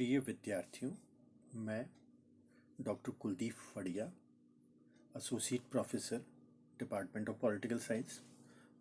प्रिय विद्यार्थियों, मैं doctor Kuldeep Phadiya, associate professor, department of political science,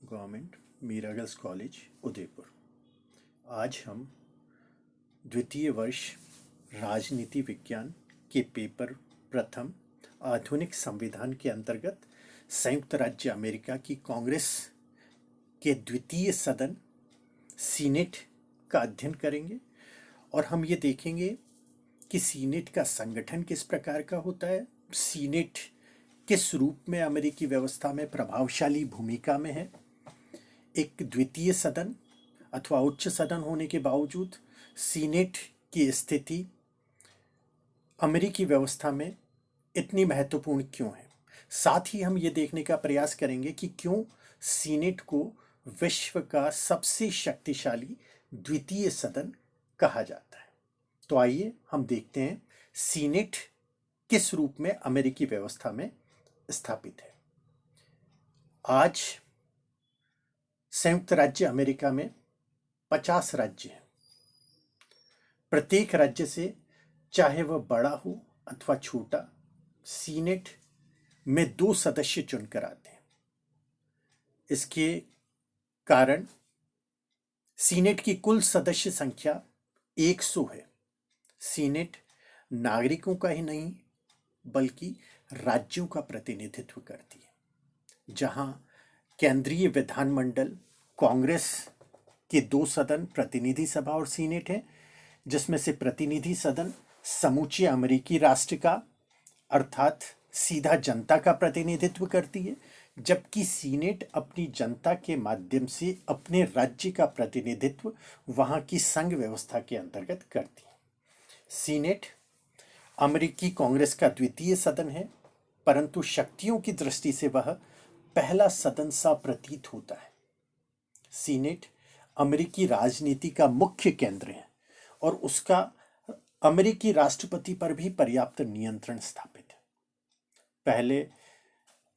government Meera girls college, Udaipur. आज हम द्वितीय वर्ष राजनीति विज्ञान के पेपर प्रथम आधुनिक संविधान के अंतर्गत संयुक्त राज्य अमेरिका की कांग्रेस के द्वितीय सदन सीनेट का अध्ययन करेंगे और हम ये देखेंगे कि सीनेट का संगठन किस प्रकार का होता है, सीनेट किस रूप में अमेरिकी व्यवस्था में प्रभावशाली भूमिका में है। एक द्वितीय सदन अथवा उच्च सदन होने के बावजूद सीनेट की स्थिति अमेरिकी व्यवस्था में इतनी महत्वपूर्ण क्यों है। साथ ही हम ये देखने का प्रयास करेंगे कि क्यों सीनेट को विश्व का सबसे शक्तिशाली द्वितीय सदन कहा जाता है। तो आइए हम देखते हैं सीनेट किस रूप में अमेरिकी व्यवस्था में स्थापित है। आज संयुक्त राज्य अमेरिका में 50 राज्य हैं। प्रत्येक राज्य से, चाहे वह बड़ा हो अथवा छोटा, सीनेट में 2 सदस्य चुनकर आते हैं। इसके कारण सीनेट की कुल सदस्य संख्या 100 है। सीनेट नागरिकों का ही नहीं बल्कि राज्यों का प्रतिनिधित्व करती है। जहां केंद्रीय विधानमंडल कांग्रेस के 2 सदन प्रतिनिधि सभा और सीनेट है, जिसमें से प्रतिनिधि सदन समूचे अमेरिकी राष्ट्र का अर्थात सीधा जनता का प्रतिनिधित्व करती है, जबकि सीनेट अपनी जनता के माध्यम से अपने राज्य का प्रतिनिधित्व वहां की संघ व्यवस्था के अंतर्गत करती है। सीनेट अमेरिकी कांग्रेस का द्वितीय सदन है, परंतु शक्तियों की दृष्टि से वह पहला सदन सा प्रतीत होता है। सीनेट अमेरिकी राजनीति का मुख्य केंद्र है और उसका अमेरिकी राष्ट्रपति पर भी पर्याप्त नियंत्रण स्थापित है। पहले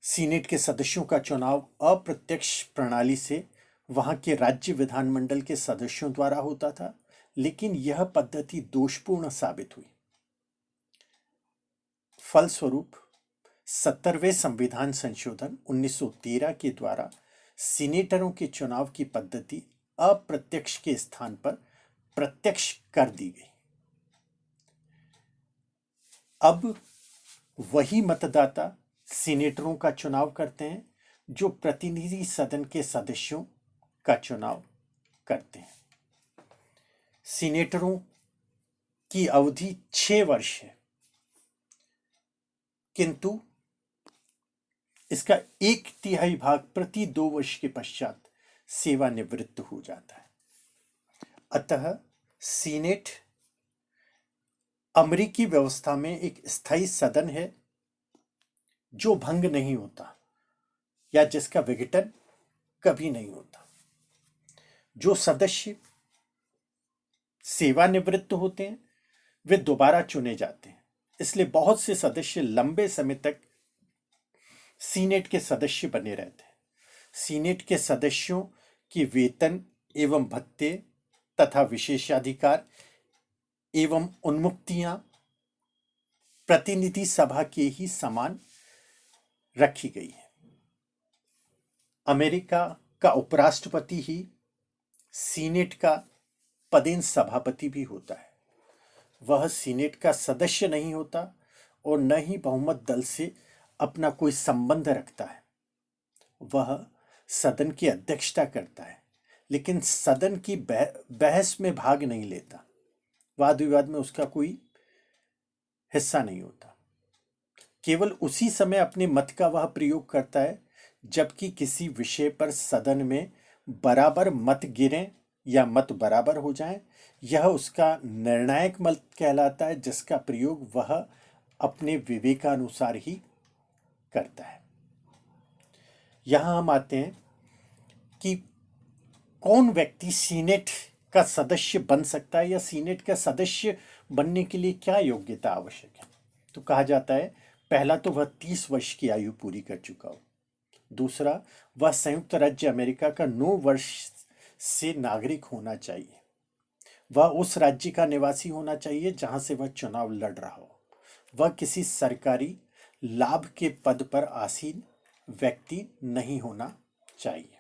सीनेट के सदस्यों का चुनाव अप्रत्यक्ष प्रणाली से वहां के राज्य विधानमंडल के सदस्यों द्वारा होता था, लेकिन यह पद्धति दोषपूर्ण साबित हुई। फलस्वरूप 70वें संविधान संशोधन 1913 के द्वारा सीनेटरों के चुनाव की पद्धति अप्रत्यक्ष के स्थान पर प्रत्यक्ष कर दी गई। अब वही मतदाता सीनेटरों का चुनाव करते हैं जो प्रतिनिधि सदन के सदस्यों का चुनाव करते हैं। सीनेटरों की अवधि 6 वर्ष है, किंतु इसका 1/3 भाग प्रति 2 वर्ष के पश्चात सेवानिवृत्त हो जाता है। अतः सीनेट अमेरिकी व्यवस्था में एक स्थायी सदन है जो भंग नहीं होता या जिसका विघटन कभी नहीं होता। जो सदस्य सेवानिवृत्त होते हैं वे दोबारा चुने जाते हैं, इसलिए बहुत से सदस्य लंबे समय तक सीनेट के सदस्य बने रहते हैं। सीनेट के सदस्यों के वेतन एवं भत्ते तथा विशेषाधिकार एवं उन्मुक्तियां प्रतिनिधि सभा के ही समान रखी गई है। अमेरिका का उपराष्ट्रपति ही सीनेट का पदेन सभापति भी होता है। वह सीनेट का सदस्य नहीं होता और न ही बहुमत दल से अपना कोई संबंध रखता है। वह सदन की अध्यक्षता करता है, लेकिन सदन की बहस में भाग नहीं लेता। वाद विवाद में उसका कोई हिस्सा नहीं होता। केवल उसी समय अपने मत का वह प्रयोग करता है जबकि किसी विषय पर सदन में बराबर मत गिरें या मत बराबर हो जाएं। यह उसका निर्णायक मत कहलाता है, जिसका प्रयोग वह अपने विवेकानुसार ही करता है। यहां हम आते हैं कि कौन व्यक्ति सीनेट का सदस्य बन सकता है या सीनेट का सदस्य बनने के लिए क्या योग्यता आवश्यक है। तो कहा जाता है, पहला तो वह 30 वर्ष की आयु पूरी कर चुका हो। दूसरा, वह संयुक्त राज्य अमेरिका का 9 वर्ष से नागरिक होना चाहिए। वह उस राज्य का निवासी होना चाहिए जहां से वह चुनाव लड़ रहा हो। वह किसी सरकारी लाभ के पद पर आसीन व्यक्ति नहीं होना चाहिए।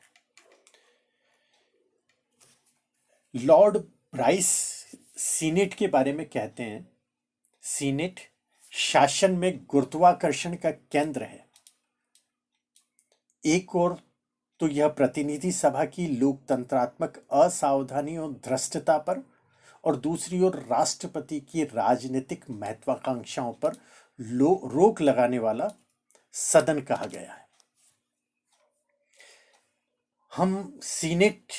लॉर्ड ब्राइस सीनेट के बारे में कहते हैं, सीनेट शासन में गुरुत्वाकर्षण का केंद्र है। एक ओर तो यह प्रतिनिधि सभा की लोकतंत्रात्मक असावधानी और धृष्टता पर, और दूसरी ओर राष्ट्रपति की राजनीतिक महत्वाकांक्षाओं पर रोक लगाने वाला सदन कहा गया है। हम सीनेट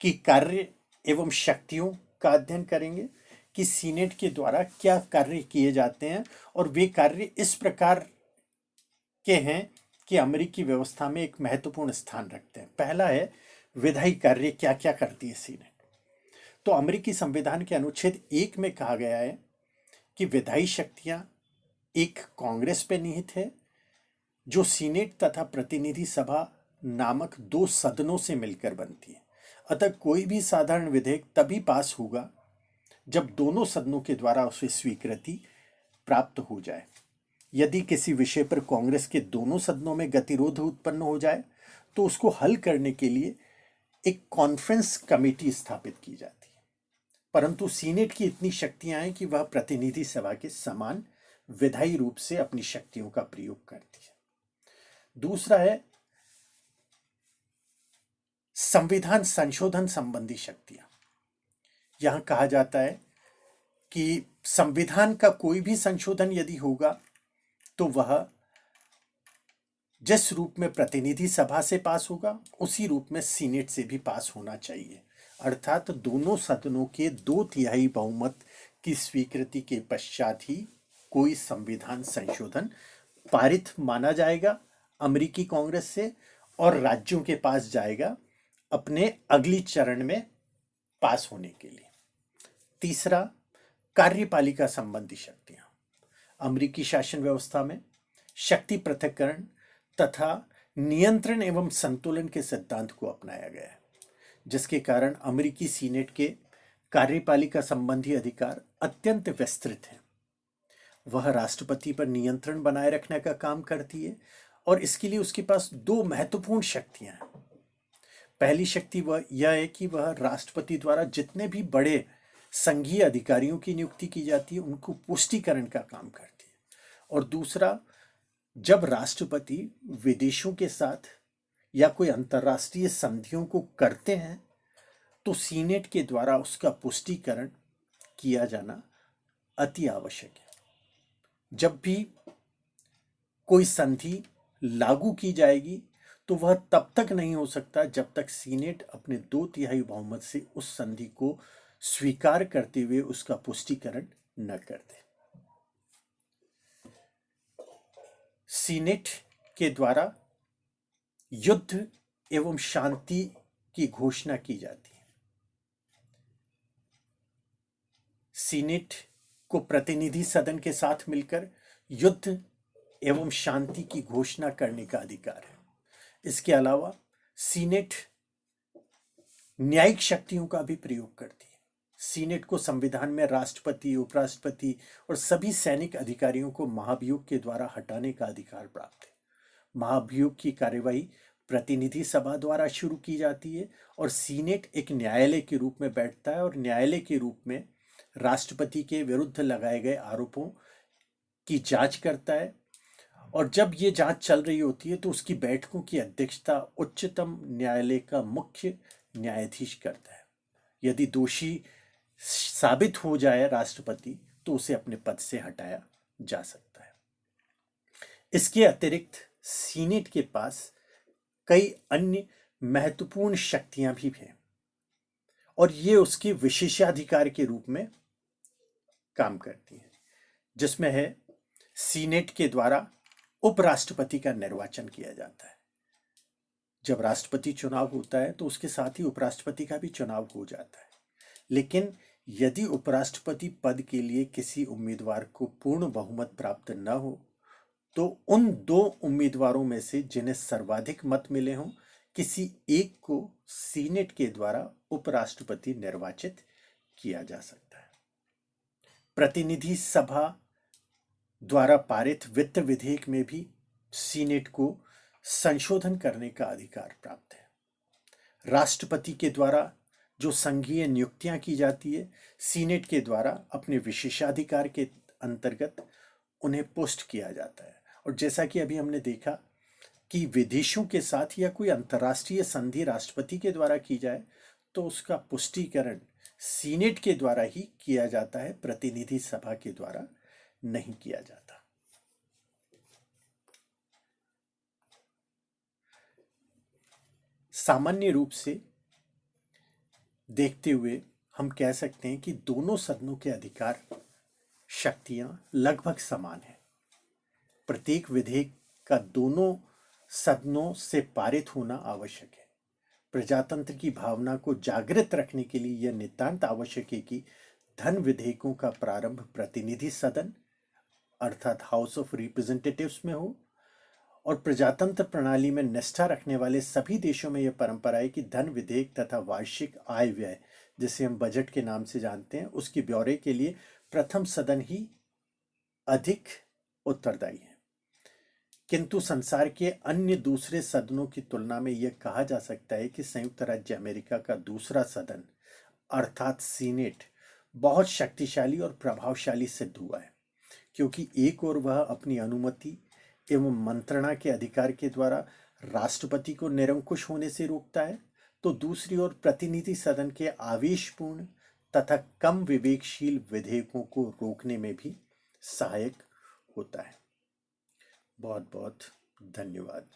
की कार्य एवं शक्तियों का अध्ययन करेंगे कि सीनेट के द्वारा क्या कार्य किए जाते हैं, और वे कार्य इस प्रकार के हैं कि अमेरिकी व्यवस्था में एक महत्वपूर्ण स्थान रखते हैं। पहला है विधायी कार्य, क्या क्या करती है सीनेट। तो अमेरिकी संविधान के अनुच्छेद 1 में कहा गया है कि विधायी शक्तियां एक कांग्रेस पे निहित है, जो सीनेट तथा प्रतिनिधि सभा नामक 2 सदनों से मिलकर बनती है। अतः कोई भी साधारण विधेयक तभी पास होगा जब दोनों सदनों के द्वारा उसे स्वीकृति प्राप्त हो जाए। यदि किसी विषय पर कांग्रेस के दोनों सदनों में गतिरोध उत्पन्न हो जाए तो उसको हल करने के लिए एक कॉन्फ्रेंस कमेटी स्थापित की जाती है। परंतु सीनेट की इतनी शक्तियां हैं कि वह प्रतिनिधि सभा के समान विधायी रूप से अपनी शक्तियों का प्रयोग करती है। दूसरा है संविधान संशोधन संबंधी शक्तियां। यहां कहा जाता है कि संविधान का कोई भी संशोधन यदि होगा तो वह जिस रूप में प्रतिनिधि सभा से पास होगा उसी रूप में सीनेट से भी पास होना चाहिए। अर्थात दोनों सदनों के 2/3 बहुमत की स्वीकृति के पश्चात ही कोई संविधान संशोधन पारित माना जाएगा अमेरिकी कांग्रेस से, और राज्यों के पास जाएगा अपने अगली चरण में पास होने के लिए। तीसरा, कार्यपालिका संबंधी शक्तियां। अमेरिकी शासन व्यवस्था में शक्ति पृथक्करण तथा नियंत्रण एवं संतुलन के सिद्धांत को अपनाया गया है, जिसके कारण अमेरिकी सीनेट के कार्यपालिका संबंधी अधिकार अत्यंत विस्तृत हैं। वह राष्ट्रपति पर नियंत्रण बनाए रखने का काम करती है, और इसके लिए उसके पास 2 महत्वपूर्ण शक्तियां हैं। पहली शक्ति वह यह है कि वह राष्ट्रपति द्वारा जितने भी बड़े संघीय अधिकारियों की नियुक्ति की जाती है उनको पुष्टिकरण का काम करती है। और दूसरा, जब राष्ट्रपति विदेशों के साथ या कोई अंतर्राष्ट्रीय संधियों को करते हैं तो सीनेट के द्वारा उसका पुष्टिकरण किया जाना अति आवश्यक है। जब भी कोई संधि लागू की जाएगी तो वह तब तक नहीं हो सकता जब तक सीनेट अपने 2/3 बहुमत से उस संधि को स्वीकार करते हुए उसका पुष्टिकरण न कर दे। सीनेट के द्वारा युद्ध एवं शांति की घोषणा की जाती है। सीनेट को प्रतिनिधि सदन के साथ मिलकर युद्ध एवं शांति की घोषणा करने का अधिकार है। इसके अलावा सीनेट न्यायिक शक्तियों का भी प्रयोग करती है। सीनेट को संविधान में राष्ट्रपति, उपराष्ट्रपति और सभी सैनिक अधिकारियों को महाभियोग के द्वारा हटाने का अधिकार प्राप्त है। महाभियोग की कार्यवाही प्रतिनिधि सभा द्वारा शुरू की जाती है, और सीनेट एक न्यायालय के रूप में बैठता है और न्यायालय के रूप में राष्ट्रपति के विरुद्ध लगाए गए आरोपों की जांच करता है। और जब ये जांच चल रही होती है तो उसकी बैठकों की अध्यक्षता उच्चतम न्यायालय का मुख्य न्यायाधीश करता है। यदि दोषी साबित हो जाए राष्ट्रपति तो उसे अपने पद से हटाया जा सकता है। इसके अतिरिक्त सीनेट के पास कई अन्य महत्वपूर्ण शक्तियां भी हैं, और ये उसके विशेषाधिकार के रूप में काम करती हैं, जिसमें है सीनेट के द्वारा उपराष्ट्रपति का निर्वाचन किया जाता है। जब राष्ट्रपति चुनाव होता है तो उसके साथ ही उपराष्ट्रपति का भी चुनाव हो जाता है। लेकिन यदि उपराष्ट्रपति पद के लिए किसी उम्मीदवार को पूर्ण बहुमत प्राप्त न हो तो उन 2 उम्मीदवारों में से जिन्हें सर्वाधिक मत मिले हों किसी एक को सीनेट के द्वारा उपराष्ट्रपति निर्वाचित किया जा सकता है। प्रतिनिधि सभा द्वारा पारित वित्त विधेयक में भी सीनेट को संशोधन करने का अधिकार प्राप्त है। राष्ट्रपति के द्वारा जो संघीय नियुक्तियां की जाती है, सीनेट के द्वारा अपने विशेषाधिकार के अंतर्गत उन्हें पोस्ट किया जाता है। और जैसा कि अभी हमने देखा कि विदेशों के साथ या कोई अंतर्राष्ट्रीय संधि राष्ट्रपति के द्वारा की जाए तो उसका पुष्टिकरण सीनेट के द्वारा ही किया जाता है, प्रतिनिधि सभा के द्वारा नहीं किया जाता। सामान्य रूप से देखते हुए हम कह सकते हैं कि दोनों सदनों के अधिकार शक्तियां लगभग समान हैं। प्रत्येक विधेयक का दोनों सदनों से पारित होना आवश्यक है। प्रजातंत्र की भावना को जागृत रखने के लिए यह नितांत आवश्यक है कि धन विधेयकों का प्रारंभ प्रतिनिधि सदन अर्थात हाउस ऑफ रिप्रेजेंटेटिव्स में हो। और प्रजातंत्र प्रणाली में निष्ठा रखने वाले सभी देशों में यह परंपरा है कि धन विधेयक तथा वार्षिक आय व्यय, जिसे हम बजट के नाम से जानते हैं, उसके ब्यौरे के लिए प्रथम सदन ही अधिक उत्तरदायी है। किंतु संसार के अन्य दूसरे सदनों की तुलना में यह कहा जा सकता है कि संयुक्त राज्य अमेरिका का दूसरा सदन अर्थात सीनेट बहुत शक्तिशाली और प्रभावशाली सिद्ध हुआ है, क्योंकि एक ओर वह अपनी अनुमति एवं मंत्रणा के अधिकार के द्वारा राष्ट्रपति को निरंकुश होने से रोकता है, तो दूसरी ओर प्रतिनिधि सदन के आवेशपूर्ण तथा कम विवेकशील विधेयकों को रोकने में भी सहायक होता है। बहुत बहुत धन्यवाद।